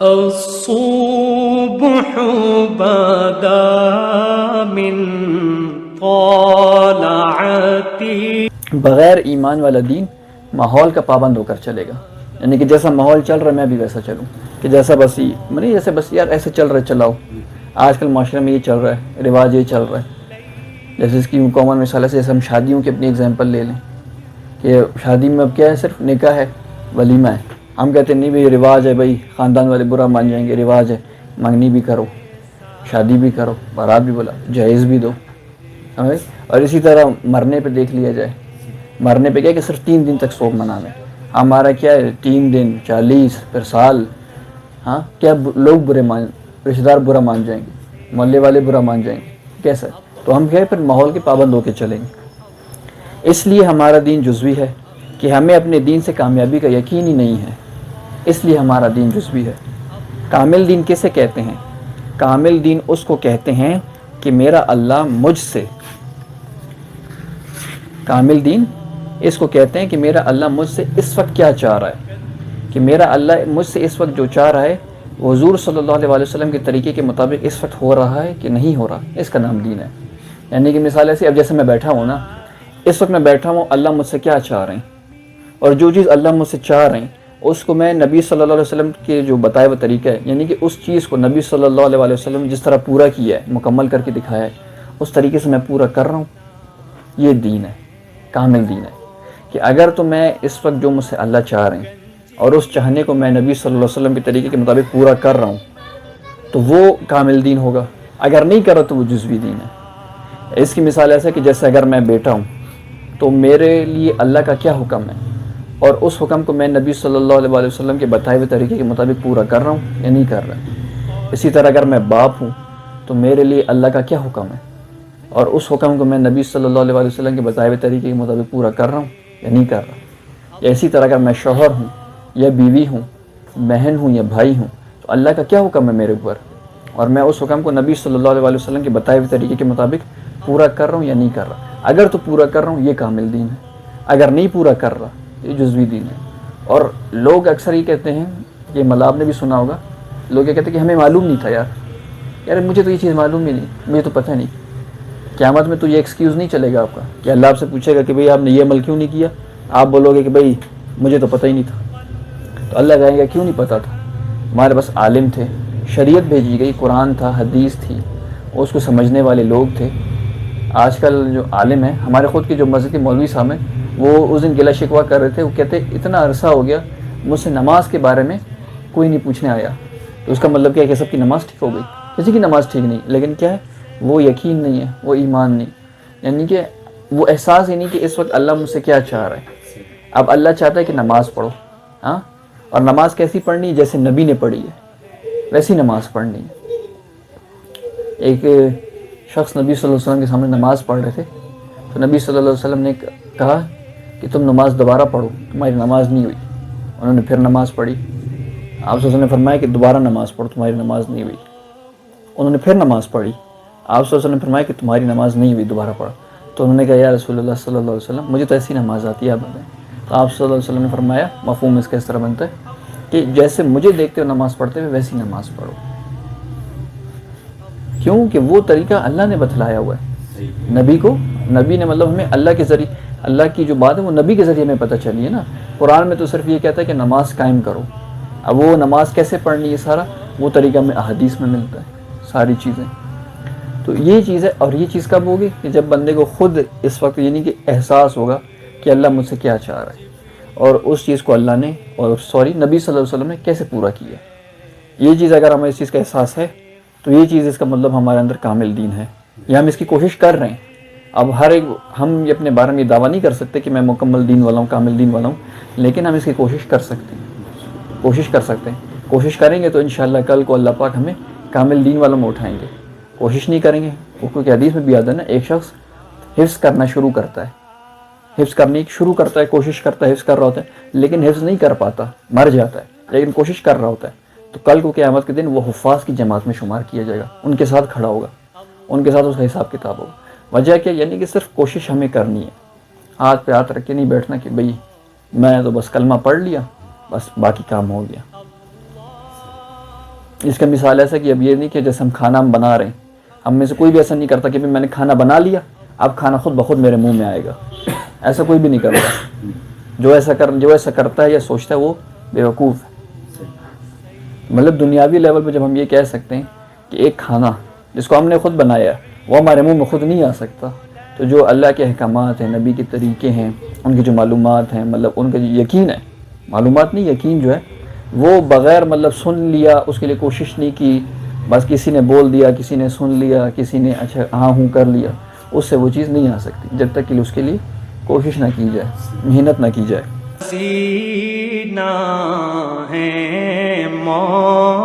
الصبح بدا من طالعتی. بغیر ایمان والا دین ماحول کا پابند ہو کر چلے گا، یعنی کہ جیسا ماحول چل رہا ہے میں بھی ویسا چلوں، کہ جیسا بس جیسے بس یار ایسے چل رہا ہے چلاؤ. آج کل معاشرے میں یہ چل رہا ہے، رواج یہ چل رہا ہے. جیسے اس کی کامن مثال ہے، جیسے ہم شادیوں کی اپنی اگزامپل لے لیں کہ شادی میں اب کیا ہے، صرف نکاح ہے، ولیمہ ہے. ہم کہتے ہیں نہیں بھائی رواج ہے، بھائی خاندان والے برا مان جائیں گے، رواج ہے، منگنی بھی کرو، شادی بھی کرو، بارات بھی بولا، جہیز بھی دو. اور اسی طرح مرنے پہ دیکھ لیا جائے، مرنے پہ کیا کہ صرف 3 دن تک سوگ منانا ہے. ہمارا کیا ہے 3 دن 40 پھر سال. ہاں کیا لوگ برے رشتہ دار برا مان جائیں گے، محلے والے برا مان جائیں گے، کیسا ہے؟ تو ہم کیا ہے پھر ماحول کے پابند ہو کے چلیں گے. اس لیے ہمارا دین جزوی ہے کہ ہمیں اپنے دین سے کامیابی کا یقین ہی نہیں ہے، اس لیے ہمارا دین جزوی ہے. کامل دین کسے کہتے ہیں؟ کامل دین اس کو کہتے ہیں کہ میرا اللہ مجھ سے، کامل دین اس کو کہتے ہیں کہ میرا اللہ مجھ سے اس وقت کیا چاہ رہا ہے، کہ میرا اللہ مجھ سے اس وقت جو چاہ رہا ہے وہ حضور صلی اللہ علیہ وسلم کے طریقے کے مطابق اس وقت ہو رہا ہے کہ نہیں ہو رہا. اس کا نام دین ہے. یعنی کہ مثال ایسی، اب جیسے میں بیٹھا ہوں نا، اس وقت میں بیٹھا ہوں، اللہ مجھ سے کیا چاہ رہے ہیں، اور جو چیز اللہ مجھ سے چاہ رہے ہیں اس کو میں نبی صلی اللہ علیہ وسلم کے جو بتائے ہوئے طریقہ ہے، یعنی کہ اس چیز کو نبی صلی اللہ علیہ وسلم جس طرح پورا کیا ہے، مکمل کر کے دکھایا ہے، اس طریقے سے میں پورا کر رہا ہوں. یہ دین ہے، کامل دین ہے. کہ اگر تو میں اس وقت جو مجھ سے اللہ چاہ رہے ہیں اور اس چاہنے کو میں نبی صلی اللہ علیہ وسلم کے طریقے کے مطابق پورا کر رہا ہوں تو وہ کامل دین ہوگا. اگر نہیں کر رہا تو وہ جزوی دین ہے. اس کی مثال ایسا ہے کہ جیسے اگر میں بیٹا ہوں تو میرے لیے اللہ کا کیا حکم ہے اور اس حکم کو میں نبی صلی اللہ علیہ وسلم کے بتائے ہوئے طریقے کے مطابق پورا کر رہا ہوں یا نہیں کر رہا. اسی طرح اگر میں باپ ہوں تو میرے لیے اللہ کا کیا حکم ہے اور اس حکم کو میں نبی صلی اللہ علیہ وسلم کے بتائے ہوئے طریقے کے مطابق پورا کر رہا ہوں یا نہیں کر رہا. اسی طرح اگر میں شوہر ہوں یا بیوی ہوں، بہن ہوں یا بھائی ہوں، تو اللہ کا کیا حکم ہے میرے اوپر اور میں اس حکم کو نبی صلی اللہ علیہ وسلم کے بتائے ہوئے طریقے کے مطابق پورا کر رہا ہوں یا نہیں کر رہا. اگر تو پورا کر رہا ہوں یہ کامل دین ہے، اگر نہیں پورا کر رہا یہ جزوی دین ہے. اور لوگ اکثر یہ کہتے ہیں، یہ ملاب نے بھی سنا ہوگا، لوگ یہ کہتے ہیں کہ ہمیں معلوم نہیں تھا یار مجھے تو یہ چیز معلوم ہی نہیں، مجھے تو پتہ نہیں. قیامت میں تو یہ ایکسکیوز نہیں چلے گا آپ کا کہ اللہ آپ سے پوچھے گا کہ بھئی آپ نے یہ عمل کیوں نہیں کیا، آپ بولو گے کہ بھئی مجھے تو پتہ ہی نہیں تھا. تو اللہ کہیں گا کیوں نہیں پتہ تھا، ہمارے بس عالم تھے، شریعت بھیجی گئی، قرآن تھا، حدیث تھی، اس کو سمجھنے والے لوگ تھے. آج کل جو عالم ہیں، ہمارے خود کے جو مسجد کے مولوی صاحب ہیں، وہ اس دن گلہ شکوہ کر رہے تھے. وہ کہتے اتنا عرصہ ہو گیا مجھ سے نماز کے بارے میں کوئی نہیں پوچھنے آیا. تو اس کا مطلب کیا ہے کہ سب کی نماز ٹھیک ہو گئی؟ کسی کی نماز ٹھیک نہیں، لیکن کیا ہے وہ یقین نہیں ہے، وہ ایمان نہیں، یعنی کہ وہ احساس ہی نہیں کہ اس وقت اللہ مجھ سے کیا چاہ رہا ہے. اب اللہ چاہتا ہے کہ نماز پڑھو، ہاں، اور نماز کیسی پڑھنی ہے؟ جیسے نبی نے پڑھی ہے ویسی نماز پڑھنی ہے. ایک شخص نبی صلی اللہ علیہ وسلم کے سامنے نماز پڑھ رہے تھے، تو نبی صلی اللہ علیہ وسلم نے کہا کہ تم نماز دوبارہ پڑھو، تمہاری نماز نہیں ہوئی. انہوں نے پھر نماز پڑھی. آپ صلی اللہ علیہ وسلم نے فرمایا کہ دوبارہ نماز پڑھو، تمہاری نماز نہیں ہوئی. انہوں نے پھر نماز پڑھی. آپ صلی اللہ علیہ وسلم نے فرمایا کہ تمہاری نماز نہیں ہوئی، دوبارہ پڑھو. تو انہوں نے کہا یا رسول اللہ صلی اللہ علیہ وسلم مجھے تو ایسی نماز آتی ہے، آپ بتائیں. تو آپ صلی اللہ علیہ وسلم نے فرمایا، مفہوم اس کا اس طرح بنتا ہے کہ جیسے مجھے دیکھتے ہو نماز پڑھتے ہوئے ویسی نماز پڑھو. کیوں کہ وہ طریقہ اللہ نے بتلایا ہوا ہے نبی کو. نبی نے مطلب ہمیں اللہ کے ذریعے، اللہ کی جو بات ہے وہ نبی کے ذریعے ہمیں پتہ چلی ہے نا. قرآن میں تو صرف یہ کہتا ہے کہ نماز قائم کرو. اب وہ نماز کیسے پڑھنی ہے سارا وہ طریقہ ہمیں احادیث میں ملتا ہے ساری چیزیں. تو یہ چیز ہے. اور یہ چیز کب ہوگی؟ کہ جب بندے کو خود اس وقت یعنی کہ احساس ہوگا کہ اللہ مجھ سے کیا چاہ رہا ہے اور اس چیز کو اللہ نے نبی صلی اللہ علیہ وسلم نے کیسے پورا کیا. یہ چیز اگر ہمیں اس چیز کا احساس ہے تو یہ چیز اس کا مطلب ہمارے اندر کامل دین ہے، یا ہم اس کی کوشش کر رہے ہیں. اب ہر ایک ہم اپنے بارے میں یہ دعویٰ نہیں کر سکتے کہ میں مکمل دین والا ہوں، کامل دین والا ہوں، لیکن ہم اس کی کوشش کر سکتے ہیں. کوشش کریں گے تو انشاءاللہ کل کو اللہ پاک ہمیں کامل دین والوں میں اٹھائیں گے. کوشش نہیں کریں گے، وہ کیونکہ حدیث میں بھی یاد ہے نا، ایک شخص حفظ کرنا شروع کرتا ہے، کوشش کرتا ہے، حفظ کر رہا ہوتا ہے، لیکن حفظ نہیں کر پاتا، مر جاتا ہے، لیکن کوشش کر رہا ہوتا ہے. تو کل کو قیامت کے دن وہ حفاظ کی جماعت میں شمار کیا جائے گا، ان کے ساتھ کھڑا ہوگا، ان کے ساتھ اس کا حساب کتاب ہوگا. وجہ کیا؟ یعنی کہ صرف کوشش ہمیں کرنی ہے، ہاتھ پہ ہاتھ رکھ کے نہیں بیٹھنا کہ بھئی میں تو بس کلمہ پڑھ لیا بس باقی کام ہو گیا. اس کا مثال ایسا کہ اب یہ نہیں کہ جیسے ہم کھانا ہم بنا رہے ہیں، ہم میں سے کوئی بھی ایسا نہیں کرتا کہ میں نے کھانا بنا لیا اب کھانا خود بخود میرے منہ میں آئے گا، ایسا کوئی بھی نہیں کرتا۔ جو ایسا کرتا ہے یا سوچتا ہے وہ بیوقوف ہے۔ مطلب دنیاوی لیول پہ جب ہم یہ کہہ سکتے ہیں کہ ایک کھانا جس کو ہم نے خود بنایا وہ ہمارے منہ میں خود نہیں آ سکتا، تو جو اللہ کے احکامات ہیں، نبی کے طریقے ہیں، ان کی جو معلومات ہیں، مطلب ان کا جو یقین ہے، معلومات نہیں یقین جو ہے وہ بغیر مطلب سن لیا، اس کے لیے کوشش نہیں کی، بس کسی نے بول دیا، کسی نے سن لیا، کسی نے اچھا ہاں ہوں کر لیا، اس سے وہ چیز نہیں آ سکتی جب تک کہ اس کے لیے کوشش نہ کی جائے، محنت نہ کی جائے۔ سینہ ہے موت